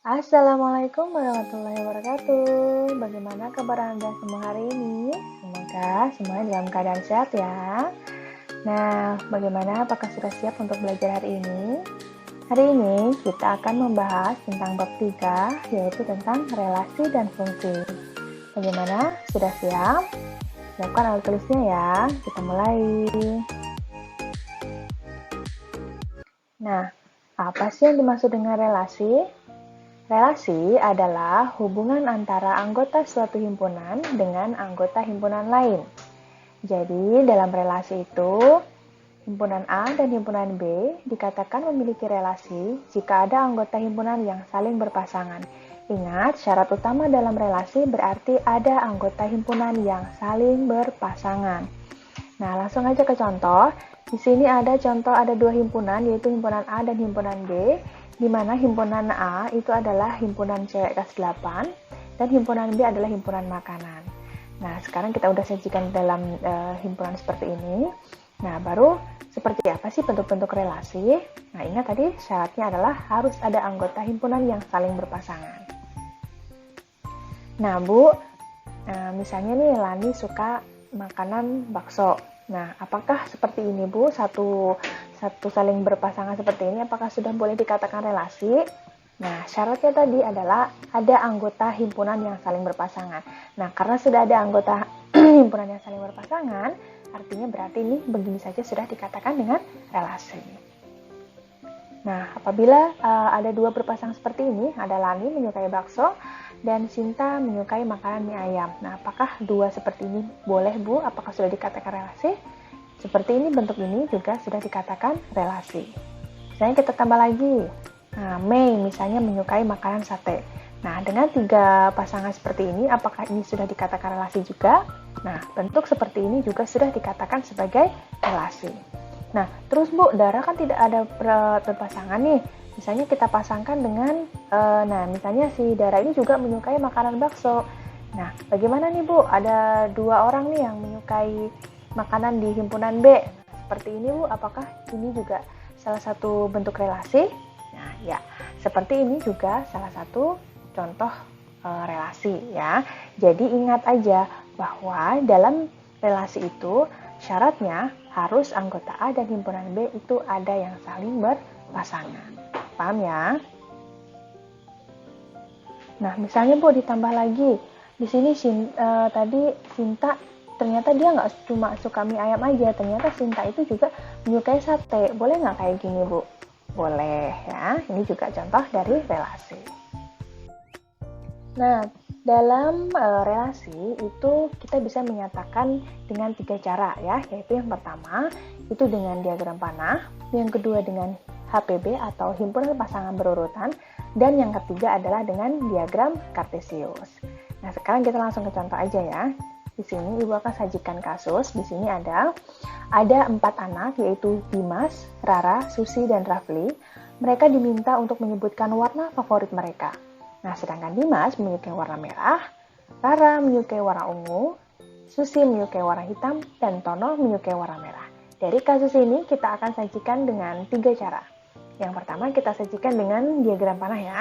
Assalamualaikum warahmatullahi wabarakatuh. Bagaimana kabar Anda semua hari ini? Semoga semuanya dalam keadaan sehat ya. Nah, bagaimana? Apakah sudah siap untuk belajar hari ini? Hari ini kita akan membahas tentang bab 3, yaitu tentang relasi dan fungsi. Bagaimana? Sudah siap? Siapkan alat tulisnya ya. Kita mulai. Nah, apa sih yang dimaksud dengan relasi? Relasi adalah hubungan antara anggota suatu himpunan dengan anggota himpunan lain. Jadi, dalam relasi itu, himpunan A dan himpunan B dikatakan memiliki relasi jika ada anggota himpunan yang saling berpasangan. Ingat, syarat utama dalam relasi berarti ada anggota himpunan yang saling berpasangan. Nah, langsung aja ke contoh. Di sini ada contoh ada dua himpunan, yaitu himpunan A dan himpunan B, di mana himpunan A itu adalah himpunan cewek kelas 8 dan himpunan B adalah himpunan makanan. Nah, sekarang kita udah sajikan dalam himpunan seperti ini. Nah, baru seperti apa sih bentuk-bentuk relasi? Nah, ingat tadi syaratnya adalah harus ada anggota himpunan yang saling berpasangan. Nah, Bu, misalnya nih Lani suka makanan bakso. Nah, apakah seperti ini, Bu? Satu saling berpasangan seperti ini, apakah sudah boleh dikatakan relasi? Nah, syaratnya tadi adalah ada anggota himpunan yang saling berpasangan. Nah, karena sudah ada anggota himpunan yang saling berpasangan, artinya berarti ini begini saja sudah dikatakan dengan relasi. Nah, apabila ada dua berpasangan seperti ini, ada Lani menyukai bakso dan Sinta menyukai makanan mie ayam. Nah, apakah dua seperti ini boleh, Bu? Apakah sudah dikatakan relasi? Seperti ini, bentuk ini juga sudah dikatakan relasi. Misalnya kita tambah lagi. Nah, Mei misalnya menyukai makanan sate. Nah, dengan tiga pasangan seperti ini, apakah ini sudah dikatakan relasi juga? Nah, bentuk seperti ini juga sudah dikatakan sebagai relasi. Nah, terus Bu, Dara kan tidak ada berpasangan nih. Misalnya kita pasangkan dengan, misalnya si Dara ini juga menyukai makanan bakso. Nah, bagaimana nih Bu? Ada dua orang nih yang menyukai makanan di himpunan B. Seperti ini Bu, apakah ini juga salah satu bentuk relasi? Nah, ya, seperti ini juga salah satu contoh relasi ya. Jadi ingat aja bahwa dalam relasi itu syaratnya harus anggota A dan himpunan B itu ada yang saling berpasangan. Paham ya? Nah, misalnya Bu ditambah lagi. Di sini tadi Sinta ternyata dia nggak cuma suka mie ayam aja, ternyata Sinta itu juga menyukai sate. Boleh nggak kayak gini, Bu? Boleh ya, ini juga contoh dari relasi. Nah, dalam relasi itu kita bisa menyatakan dengan tiga cara ya, yaitu yang pertama itu dengan diagram panah, yang kedua dengan HPB atau himpunan pasangan berurutan, dan yang ketiga adalah dengan diagram kartesius. Nah, sekarang kita langsung ke contoh aja ya. Di sini Ibu akan sajikan kasus. Di sini ada 4 anak, yaitu Dimas, Rara, Susi, dan Rafli. Mereka diminta untuk menyebutkan warna favorit mereka. Nah, sedangkan Dimas menyukai warna merah, Rara menyukai warna ungu, Susi menyukai warna hitam, dan Tono menyukai warna merah. Dari kasus ini kita akan sajikan dengan 3 cara. Yang pertama kita sajikan dengan diagram panah ya.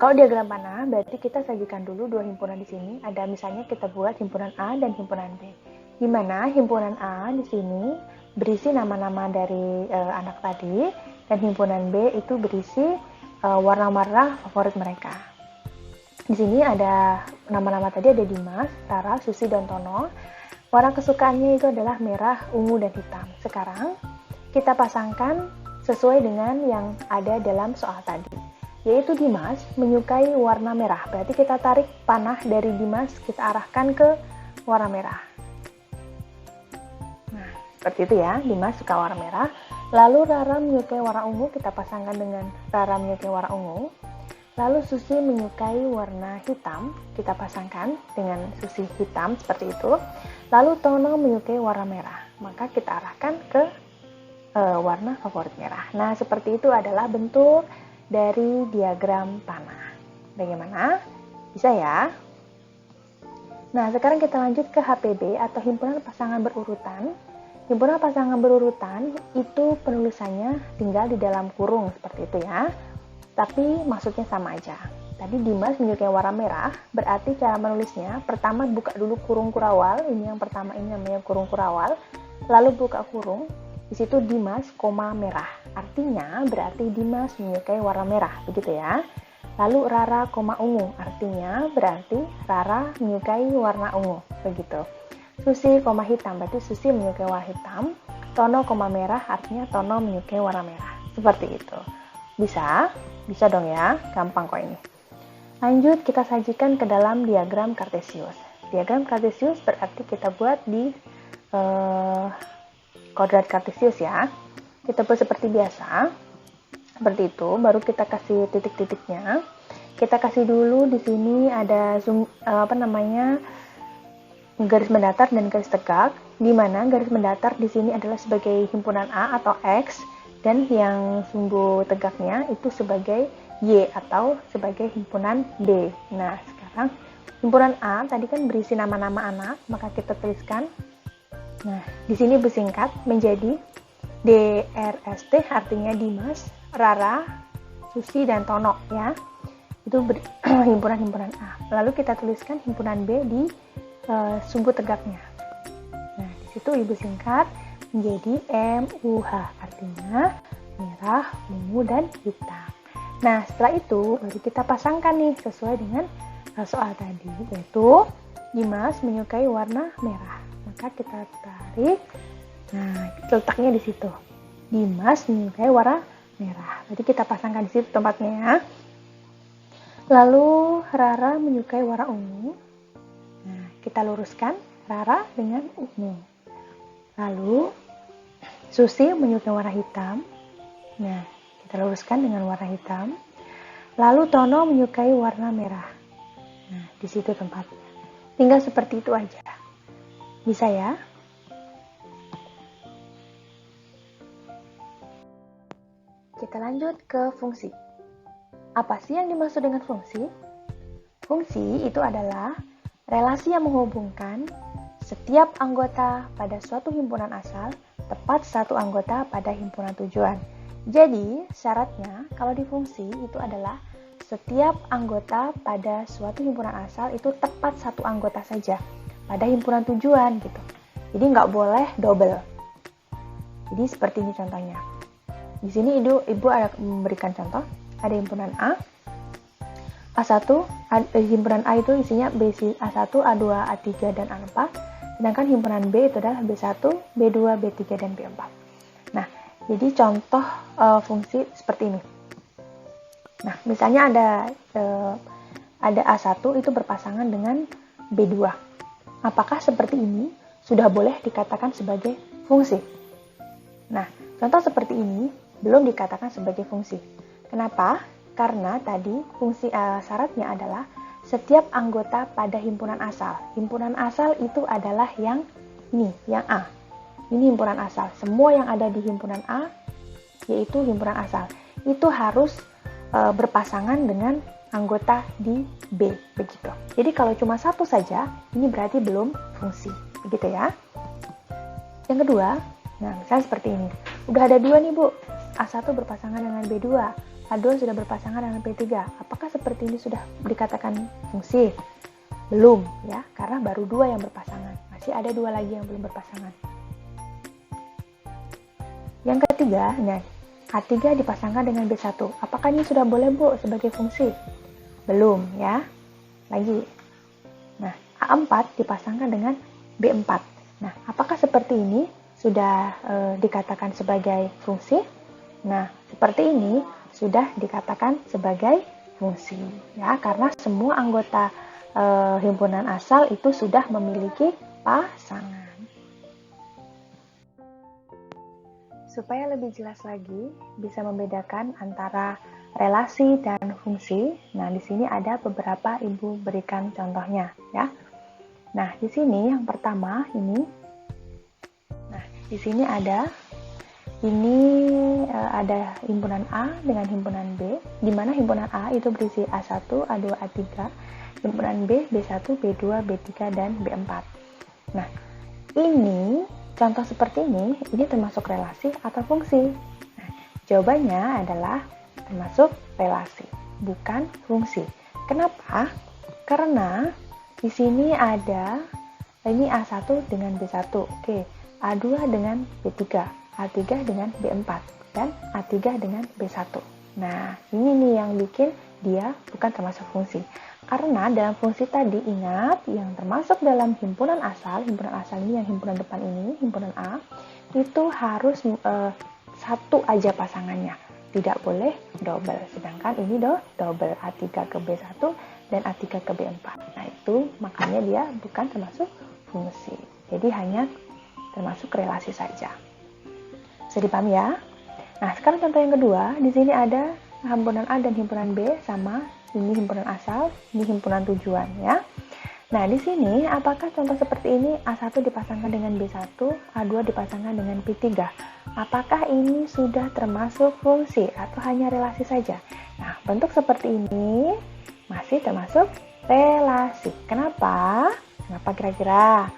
Kalau diagram panah, berarti kita sajikan dulu dua himpunan di sini. Ada misalnya kita buat himpunan A dan himpunan B. Di mana himpunan A di sini berisi nama-nama dari anak tadi, dan himpunan B itu berisi warna-warna favorit mereka. Di sini ada nama-nama tadi, ada Dimas, Rara, Susi, dan Tono. Warna kesukaannya itu adalah merah, ungu, dan hitam. Sekarang kita pasangkan sesuai dengan yang ada dalam soal tadi, yaitu Dimas menyukai warna merah. Berarti kita tarik panah dari Dimas, kita arahkan ke warna merah. Nah, seperti itu ya, Dimas suka warna merah. Lalu Rara menyukai warna ungu, kita pasangkan dengan Rara menyukai warna ungu. Lalu Susi menyukai warna hitam, kita pasangkan dengan Susi hitam, seperti itu. Lalu Tono menyukai warna merah, maka kita arahkan ke warna favorit merah. Nah, seperti itu adalah bentuk dari diagram panah. Bagaimana? Bisa ya? Nah, sekarang kita lanjut ke HPB atau himpunan pasangan berurutan. Himpunan pasangan berurutan itu penulisannya tinggal di dalam kurung seperti itu ya. tapi maksudnya sama aja. Tadi Dimas menyukai warna merah, berarti cara menulisnya, pertama buka dulu kurung kurawal, ini yang pertama ini namanya kurung kurawal, lalu buka kurung, di situ Dimas, merah. Artinya berarti Dimas menyukai warna merah, begitu ya. Lalu Rara, ungu, artinya berarti Rara menyukai warna ungu, begitu. Susi, hitam, berarti Susi menyukai warna hitam. Tono, merah, artinya Tono menyukai warna merah. Seperti itu. Bisa dong ya, gampang kok ini. Lanjut, kita sajikan ke dalam diagram Kartesius. Diagram Kartesius berarti kita buat di kodrat Kartesius ya. Kita buat seperti biasa. Seperti itu, baru kita kasih titik-titiknya. Kita kasih dulu di sini ada garis mendatar dan garis tegak, di mana garis mendatar di sini adalah sebagai himpunan A atau X, dan yang sumbu tegaknya itu sebagai Y atau sebagai himpunan B. Nah, sekarang himpunan A tadi kan berisi nama-nama anak, maka kita tuliskan. Nah, di sini bersingkat menjadi DRST, artinya Dimas, Rara, Susi, dan Tono ya. Itu himpunan-himpunan A. Lalu kita tuliskan himpunan B di sumbu tegaknya. Nah, di situ ibu singkat menjadi MUH, artinya merah, ungu, dan hitam. Nah, setelah itu baru kita pasangkan nih sesuai dengan soal tadi, yaitu Dimas menyukai warna merah. Maka kita tarik, nah letaknya di situ. Dimas menyukai warna merah. Jadi kita pasangkan di situ tempatnya ya. Lalu Rara menyukai warna ungu. Nah, kita luruskan Rara dengan ungu. Lalu Susi menyukai warna hitam. Nah, kita luruskan dengan warna hitam. Lalu Tono menyukai warna merah. Nah, di situ tempatnya. Tinggal seperti itu aja. Bisa ya? Kita lanjut ke fungsi. Apa sih yang dimaksud dengan fungsi? Fungsi itu adalah relasi yang menghubungkan setiap anggota pada suatu himpunan asal tepat satu anggota pada himpunan tujuan. Jadi, syaratnya kalau di fungsi itu adalah setiap anggota pada suatu himpunan asal itu tepat satu anggota saja pada himpunan tujuan gitu. Jadi nggak boleh double. Jadi seperti ini contohnya. Di sini ibu ada memberikan contoh. Ada himpunan A, A1, himpunan A itu isinya A1, A2, A3, dan A4. Sedangkan himpunan B itu adalah B1, B2, B3, dan B4. Nah, jadi contoh fungsi seperti ini. Nah, misalnya ada A1 itu berpasangan dengan B2. Apakah seperti ini sudah boleh dikatakan sebagai fungsi? Nah, contoh seperti ini belum dikatakan sebagai fungsi. Kenapa? Karena tadi fungsi syaratnya adalah setiap anggota pada himpunan asal. Himpunan asal itu adalah yang ini, yang A. Ini himpunan asal. Semua yang ada di himpunan A, yaitu himpunan asal, itu harus berpasangan dengan anggota di B, begitu. Jadi kalau cuma satu saja, ini berarti belum fungsi, begitu ya. Yang kedua, nah misalnya seperti ini. Udah ada dua nih Bu, A1 berpasangan dengan B2, A2 sudah berpasangan dengan B3. Apakah seperti ini sudah dikatakan fungsi? Belum ya, karena baru dua yang berpasangan. Masih ada dua lagi yang belum berpasangan. Yang ketiga, nah, A3 dipasangkan dengan B1. Apakah ini sudah boleh Bu sebagai fungsi? Belum ya. Lagi. Nah, A4 dipasangkan dengan B4. Nah, apakah seperti ini sudah dikatakan sebagai fungsi? Nah, seperti ini sudah dikatakan sebagai fungsi ya, karena semua anggota himpunan asal itu sudah memiliki pasangan. Supaya lebih jelas lagi bisa membedakan antara relasi dan fungsi, nah di sini ada beberapa ibu berikan contohnya ya. Nah, di sini yang pertama ini, nah di sini ada himpunan A dengan himpunan B, di mana himpunan A itu berisi A1, A2, A3, himpunan B, B1, B2, B3, dan B4. Nah, ini contoh seperti ini termasuk relasi atau fungsi? Nah, jawabannya adalah termasuk relasi, bukan fungsi. Kenapa? Karena di sini ada ini A1 dengan B1. Oke, A2 dengan B3, A3 dengan B4, dan A3 dengan B1. Nah, ini nih yang bikin dia bukan termasuk fungsi. Karena dalam fungsi tadi, ingat, yang termasuk dalam himpunan asal ini yang himpunan depan ini, himpunan A, itu harus satu aja pasangannya. Tidak boleh double. Sedangkan ini double, A3 ke B1 dan A3 ke B4. Nah, itu makanya dia bukan termasuk fungsi. Jadi hanya termasuk relasi saja. Bisa dipahami ya? Nah, sekarang contoh yang kedua, di sini ada himpunan A dan himpunan B sama, ini himpunan asal, ini himpunan tujuan ya. Nah, di sini apakah contoh seperti ini A1 dipasangkan dengan B1, A2 dipasangkan dengan B3? Apakah ini sudah termasuk fungsi atau hanya relasi saja? Nah, bentuk seperti ini masih termasuk relasi. Kenapa? Kenapa kira-kira?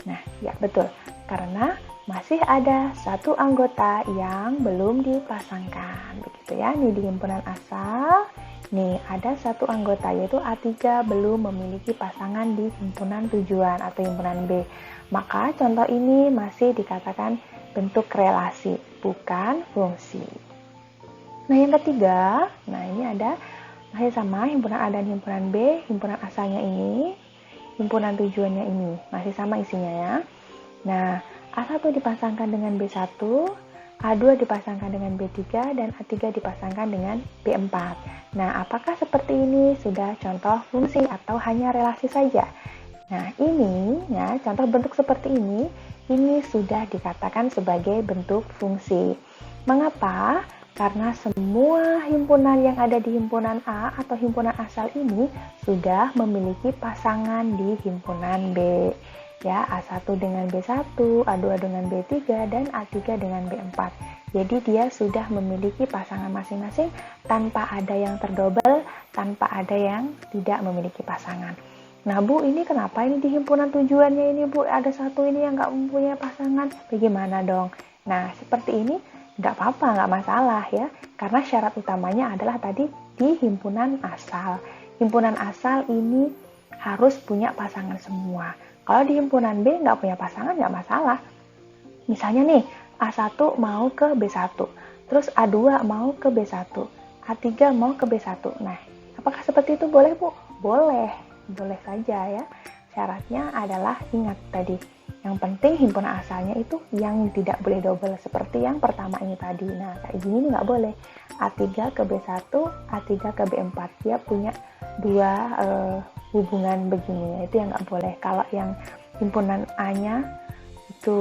Nah, ya betul. Karena masih ada satu anggota yang belum dipasangkan. Begitu ya, ini di himpunan asal. Nih, ada satu anggota yaitu A3 belum memiliki pasangan di himpunan tujuan atau himpunan B. Maka contoh ini masih dikatakan bentuk relasi, bukan fungsi. Nah, yang ketiga, nah ini ada masih sama himpunan A dan himpunan B, himpunan asalnya ini, himpunan tujuannya ini, masih sama isinya ya. Nah, A1 dipasangkan dengan B1, A2 dipasangkan dengan B3, dan A3 dipasangkan dengan B4. Nah, apakah seperti ini sudah contoh fungsi atau hanya relasi saja? Nah, ini ya, contoh bentuk seperti ini sudah dikatakan sebagai bentuk fungsi. Mengapa? Karena semua himpunan yang ada di himpunan A atau himpunan asal ini sudah memiliki pasangan di himpunan B. Ya, A1 dengan B1, A2 dengan B3, dan A3 dengan B4. Jadi dia sudah memiliki pasangan masing-masing tanpa ada yang terdobel, tanpa ada yang tidak memiliki pasangan. Nah Bu, ini kenapa ini di himpunan tujuannya ini Bu, ada satu ini yang nggak mempunyai pasangan? Bagaimana dong? Nah, seperti ini nggak apa-apa, nggak masalah ya. Karena syarat utamanya adalah tadi di himpunan asal. Himpunan asal ini harus punya pasangan semua. Kalau di himpunan B nggak punya pasangan, nggak masalah. Misalnya nih, A1 mau ke B1, terus A2 mau ke B1, A3 mau ke B1. Nah, apakah seperti itu boleh Bu? Boleh saja ya. Syaratnya adalah ingat tadi, yang penting himpunan asalnya itu yang tidak boleh double seperti yang pertama ini tadi. Nah, kayak gini nggak boleh. A3 ke B1, A3 ke B4. Dia punya dua hubungan begini, itu yang nggak boleh. Kalau yang himpunan A-nya itu,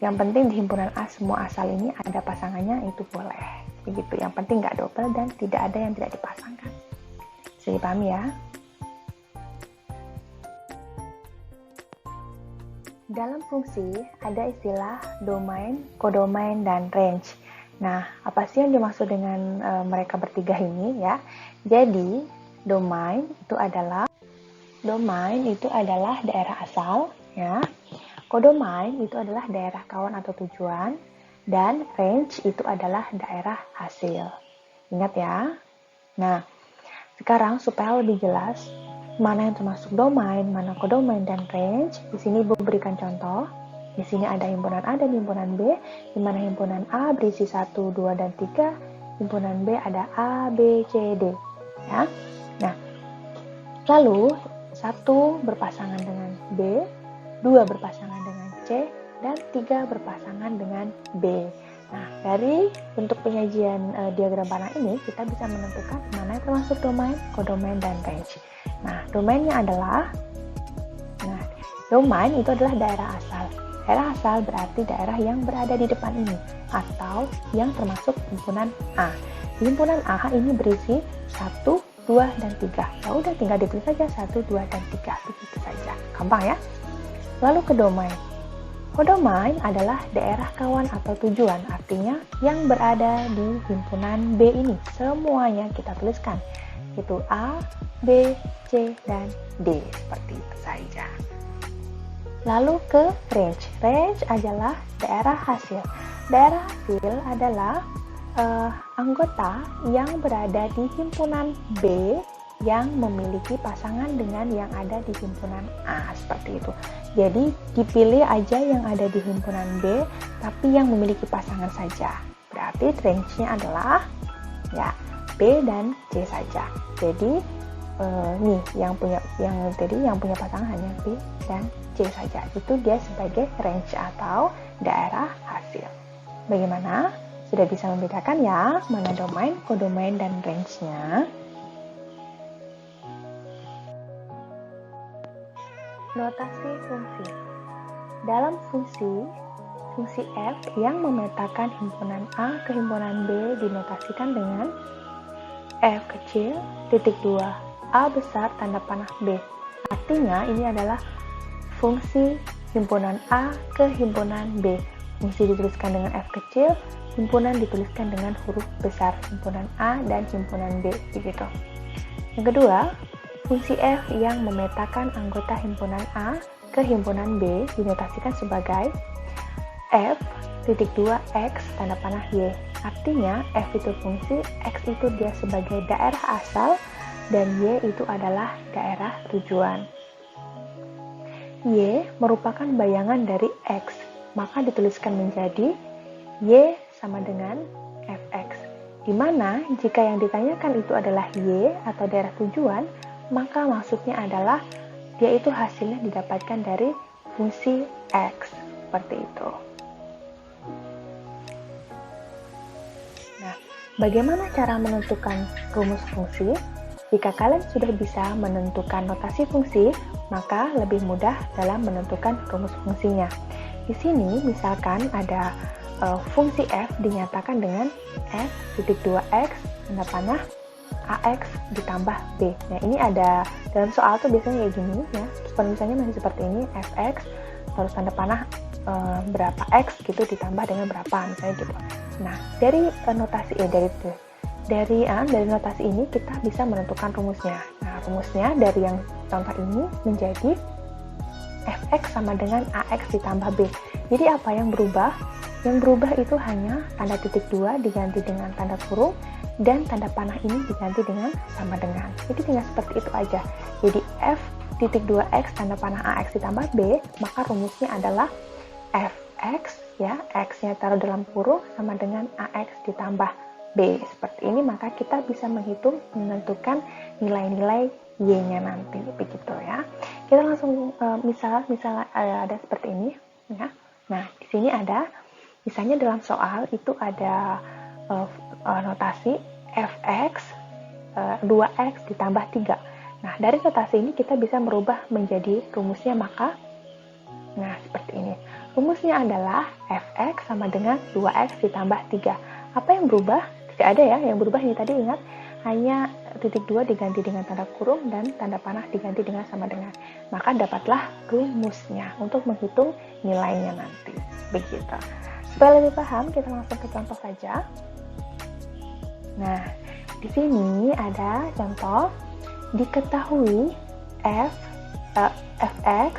yang penting di himpunan A semua asal ini ada pasangannya, itu boleh. Begitu, yang penting nggak double dan tidak ada yang tidak dipasangkan. Bisa dipahami ya? Dalam fungsi ada istilah domain, kodomain, dan range. Nah, apa sih yang dimaksud dengan mereka bertiga ini ya? Jadi, domain itu adalah daerah asal ya. Kodomain itu adalah daerah kawan atau tujuan, dan range itu adalah daerah hasil. Ingat ya. Nah, sekarang supaya lebih jelas mana yang termasuk domain, mana kodomain dan range, di sini Bu berikan contoh. Di sini ada himpunan A dan himpunan B, di mana himpunan A berisi 1, 2, dan 3, himpunan B ada A, B, C, D. Ya. Nah, lalu 1 berpasangan dengan B, 2 berpasangan dengan C, dan 3 berpasangan dengan B. Nah, dari bentuk penyajian diagram panah ini, kita bisa menentukan mana yang termasuk domain, kodomain, dan range. Nah, domainnya adalah, domain itu adalah daerah asal. Daerah asal berarti daerah yang berada di depan ini, atau yang termasuk himpunan A. Di himpunan A ini berisi 1, 2, dan 3. Ya udah, tinggal ditulis saja 1, 2, dan 3. Begitu saja. Gampang ya? Lalu kodomain. Kodomain adalah daerah kawan atau tujuan, artinya yang berada di himpunan B ini. Semuanya kita tuliskan. Itu A, B, C, dan D. Seperti itu saja. Lalu ke range. Range adalah daerah hasil. Daerah hasil adalah anggota yang berada di himpunan B yang memiliki pasangan dengan yang ada di himpunan A, seperti itu. Jadi dipilih aja yang ada di himpunan B tapi yang memiliki pasangan saja. Berarti range-nya adalah ya B dan C saja. Jadi nih yang punya pasangan hanya B dan C saja. Itu dia sebagai range atau daerah hasil. Bagaimana? Sudah bisa membedakan ya mana domain, kodomain, dan range-nya? Notasi fungsi. Dalam fungsi F yang memetakan himpunan A ke himpunan B dinotasikan dengan F kecil, titik 2, A besar, tanda panah B. Artinya ini adalah fungsi himpunan A ke himpunan B. Fungsi dituliskan dengan F kecil, himpunan dituliskan dengan huruf besar, himpunan A dan himpunan B, begitu. Yang kedua, fungsi F yang memetakan anggota himpunan A ke himpunan B dinotasikan sebagai F titik 2 X tanda panah Y. Artinya F itu fungsi, X itu dia sebagai daerah asal, dan Y itu adalah daerah tujuan. Y merupakan bayangan dari X, maka dituliskan menjadi Y sama dengan Fx. Di mana jika yang ditanyakan itu adalah Y atau daerah tujuan, maka maksudnya adalah dia itu hasilnya didapatkan dari fungsi X, seperti itu. Nah, bagaimana cara menentukan rumus fungsi? Jika kalian sudah bisa menentukan notasi fungsi, maka lebih mudah dalam menentukan rumus fungsinya. Di sini misalkan ada fungsi F dinyatakan dengan F titik 2X tanda panah AX ditambah B. Nah, ini ada dalam soal tuh biasanya kayak gini ya. Misalnya masih seperti ini, Fx terus tanda panah berapa X gitu ditambah dengan berapa misalnya gitu. Nah, dari notasi ini kita bisa menentukan rumusnya. Nah, rumusnya dari yang contoh ini menjadi Fx sama dengan AX ditambah B. Jadi apa yang berubah? Yang berubah itu hanya tanda titik 2 diganti dengan tanda kurung, dan tanda panah ini diganti dengan sama dengan. Jadi tinggal seperti itu aja. Jadi F titik 2X tanda panah AX ditambah B, maka rumusnya adalah Fx ya, X-nya taruh dalam kurung sama dengan AX ditambah B. Seperti ini, maka kita bisa menghitung, menentukan nilai-nilai Y-nya nanti, begitu ya. Kita langsung misal ada seperti ini ya. Nah, di sini ada misalnya dalam soal itu ada notasi Fx 2x ditambah 3. Nah, dari notasi ini kita bisa merubah menjadi rumusnya, maka nah seperti ini. Rumusnya adalah Fx sama dengan 2x ditambah 3. Apa yang berubah? Tidak ada ya, yang berubah ini tadi ingat, hanya titik 2 diganti dengan tanda kurung dan tanda panah diganti dengan sama dengan. Maka dapatlah rumusnya untuk menghitung nilainya nanti. Begitu. Supaya lebih paham, kita langsung ke contoh saja. Nah, di sini ada contoh, diketahui Fx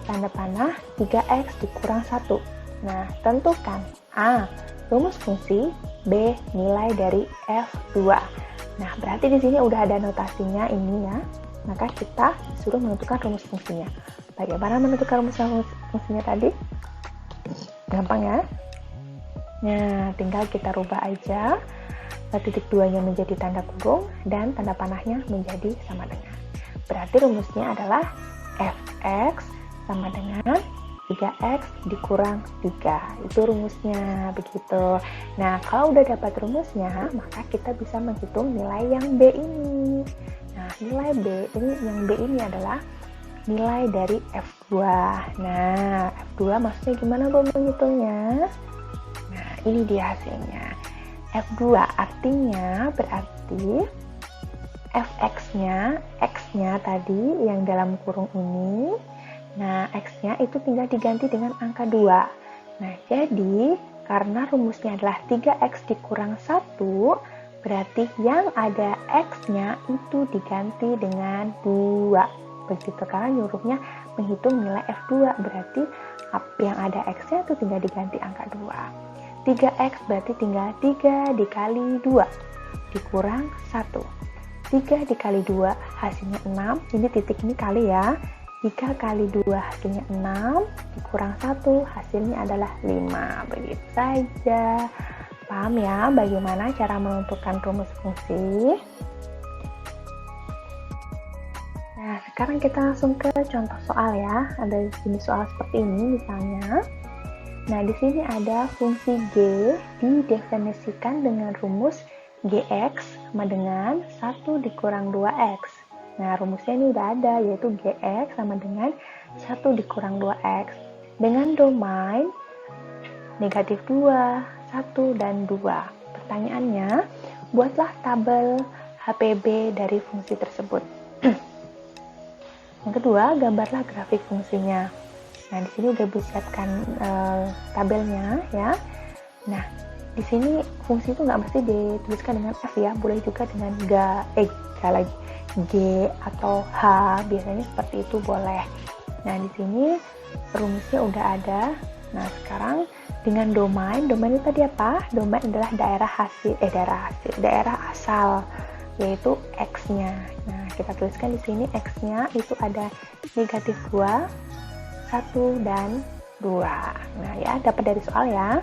tanda panah 3x dikurang 1. Nah, tentukan A, rumus fungsi, B, nilai dari F2. Nah, berarti di sini udah ada notasinya ini ya. Maka kita suruh menentukan rumus fungsinya. Bagaimana menentukan rumus fungsinya tadi? Gampang ya? Nah, tinggal kita rubah aja titik 2-nya menjadi tanda kurung dan tanda panahnya menjadi sama dengan. Berarti rumusnya adalah Fx sama dengan 3x dikurang 3. Itu rumusnya, begitu. Nah, kalau udah dapat rumusnya, maka kita bisa menghitung nilai yang B ini. Nah, nilai B ini adalah nilai dari F2. Nah, F2 maksudnya gimana Bu menghitungnya? Nah, ini dia hasilnya. F2 artinya berarti Fx-nya, X-nya tadi yang dalam kurung ini, nah X-nya itu tinggal diganti dengan angka 2. Nah, jadi karena rumusnya adalah 3X dikurang 1, berarti yang ada X-nya itu diganti dengan 2. Begitu, karena nyuruhnya menghitung nilai F2, berarti yang ada X-nya itu tinggal diganti angka 2. 3x berarti tinggal 3 dikali 2 dikurang 1. 3 dikali 2 hasilnya 6, ini titik ini kali ya. 3 kali 2 hasilnya 6, dikurang 1 hasilnya adalah 5. Begitu saja. Paham ya bagaimana cara menentukan rumus fungsi? Nah, sekarang kita langsung ke contoh soal ya. Ada jenis soal seperti ini misalnya. Nah, di sini ada fungsi G didefinisikan dengan rumus Gx sama dengan 1 dikurang 2x. Nah, rumusnya ini udah ada, yaitu Gx sama dengan 1 dikurang 2x. Dengan domain negatif 2, 1, dan 2. Pertanyaannya, buatlah tabel HPB dari fungsi tersebut. Yang kedua, gambarlah grafik fungsinya. Nah, di sini udah disiapkan tabelnya ya. Nah, di sini fungsi itu nggak mesti dituliskan dengan F ya, boleh juga dengan G atau H, biasanya seperti itu boleh. Nah, di sini rumusnya udah ada. Nah, sekarang dengan domain itu tadi apa? Domain adalah daerah asal, yaitu X-nya. Nah, kita tuliskan di sini X-nya itu ada negatif 2, 1, dan 2. Nah ya, dapat dari soal ya.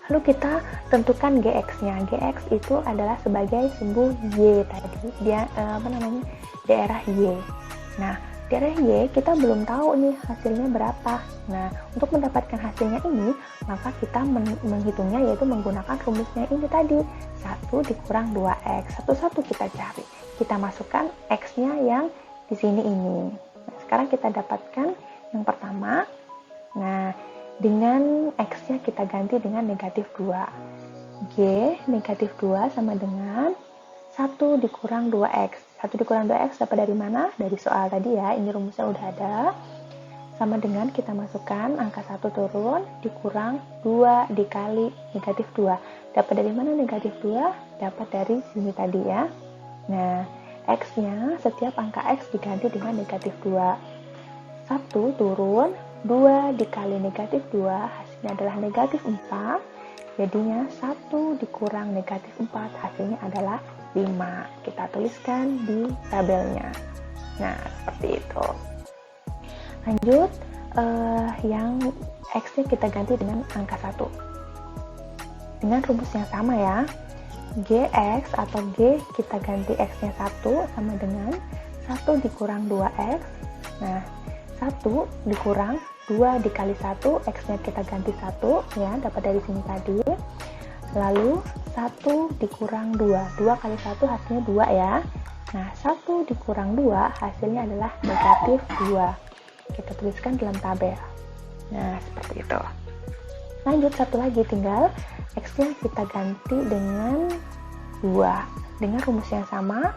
Lalu kita tentukan Gx-nya. Gx itu adalah sebagai sumbu Y tadi. Dia daerah Y. Nah, daerah Y kita belum tahu nih hasilnya berapa. Nah, untuk mendapatkan hasilnya ini, maka kita menghitungnya yaitu menggunakan rumusnya ini tadi. 1 dikurang 2x. Satu-satu kita cari. Kita masukkan X-nya yang di sini ini. Nah, sekarang kita dapatkan yang pertama. Nah, dengan X-nya kita ganti dengan negatif 2. G negatif 2 sama dengan 1 dikurang 2X. 1 dikurang 2X dapat dari mana? Dari soal tadi ya, ini rumusnya udah ada. Sama dengan kita masukkan angka 1 turun, dikurang 2 dikali negatif 2. Dapat dari mana negatif 2? Dapat dari sini tadi ya. Nah, X-nya setiap angka X diganti dengan negatif 2. 1 turun, 2 dikali negatif 2 hasilnya adalah negatif 4, jadinya 1 dikurang negatif 4 hasilnya adalah 5. Kita tuliskan di tabelnya. Nah, seperti itu. Lanjut, yang X-nya kita ganti dengan angka 1 dengan rumus yang sama ya. Gx atau G kita ganti X-nya 1 sama dengan 1 dikurang 2X. Nah, 1 dikurang 2 dikali 1, X-nya kita ganti 1 ya, dapat dari sini tadi. Lalu 1 dikurang 2 kali 1 hasilnya 2 ya. Nah, 1 dikurang 2 hasilnya adalah negatif 2. Kita tuliskan dalam tabel. Nah, seperti itu. Lanjut, satu lagi, tinggal X-nya kita ganti dengan 2 dengan rumus yang sama.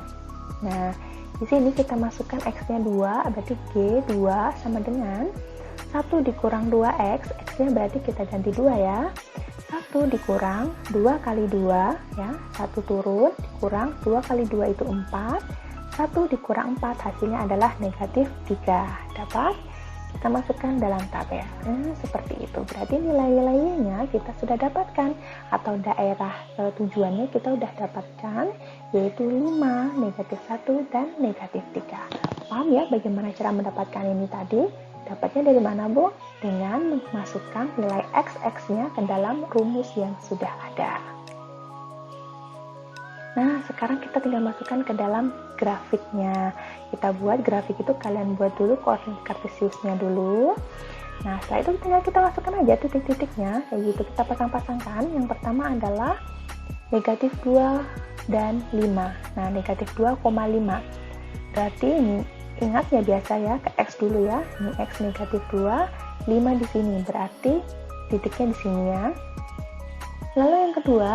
Nah, di sini kita masukkan X-nya 2, berarti G2 sama dengan 1 dikurang 2X, X-nya berarti kita ganti 2 ya. 1 dikurang 2 kali 2 ya, 1 turun, dikurang 2 kali 2 itu 4, 1 dikurang 4 hasilnya adalah negatif 3. Dapat? Kita masukkan dalam tabel. Nah, seperti itu. Berarti nilai-nilainya kita sudah dapatkan, atau daerah tujuannya kita sudah dapatkan, yaitu 5, negatif 1, dan negatif 3. Paham ya bagaimana cara mendapatkan ini tadi? Dapatnya dari mana, Bu? Dengan memasukkan nilai X-nya ke dalam rumus yang sudah ada. Nah, sekarang kita tinggal masukkan ke dalam grafiknya. Kita buat grafik itu, kalian buat dulu koordinat kartesiusnya dulu. Nah, setelah itu tinggal kita masukkan aja titik-titiknya, kayak gitu. Kita pasang-pasangkan. Yang pertama adalah negatif 2 dan 5. Nah, negatif 2,5. Berarti ini, ingat ya biasa ya, ke X dulu ya. Ini X negatif 2, 5 di sini. Berarti titiknya di sini ya. Lalu yang kedua,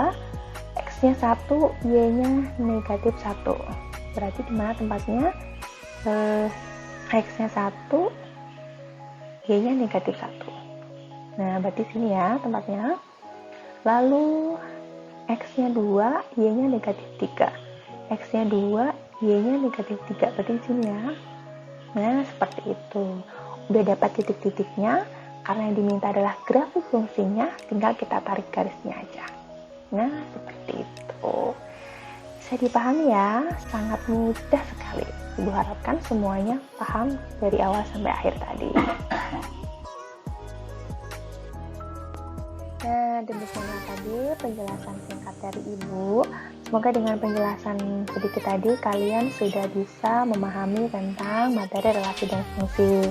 X-nya 1, Y-nya negatif 1. Berarti di mana tempatnya? X-nya 1, Y-nya negatif 1. Nah, berarti sini ya tempatnya. Lalu X-nya 2, Y-nya negatif 3. X-nya 2, Y-nya negatif 3. Berarti di sini ya. Nah, seperti itu. Udah dapat titik-titiknya. karena yang diminta adalah grafik fungsinya, tinggal kita tarik garisnya aja. Nah, seperti itu. Bisa dipahami ya, sangat mudah sekali. Ibu harapkan semuanya paham dari awal sampai akhir tadi. Nah, demikianlah tadi penjelasan singkat dari Ibu. Semoga dengan penjelasan sedikit tadi kalian sudah bisa memahami tentang materi relasi dan fungsi.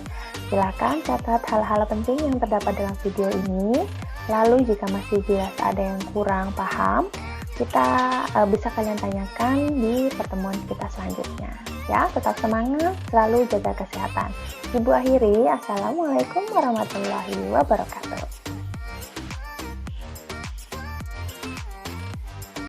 Silakan catat hal-hal penting yang terdapat dalam video ini. Lalu jika masih dirasa ada yang kurang paham, bisa kalian tanyakan di pertemuan kita selanjutnya. Ya, tetap semangat, selalu jaga kesehatan. Ibu akhiri, Assalamualaikum warahmatullahi wabarakatuh.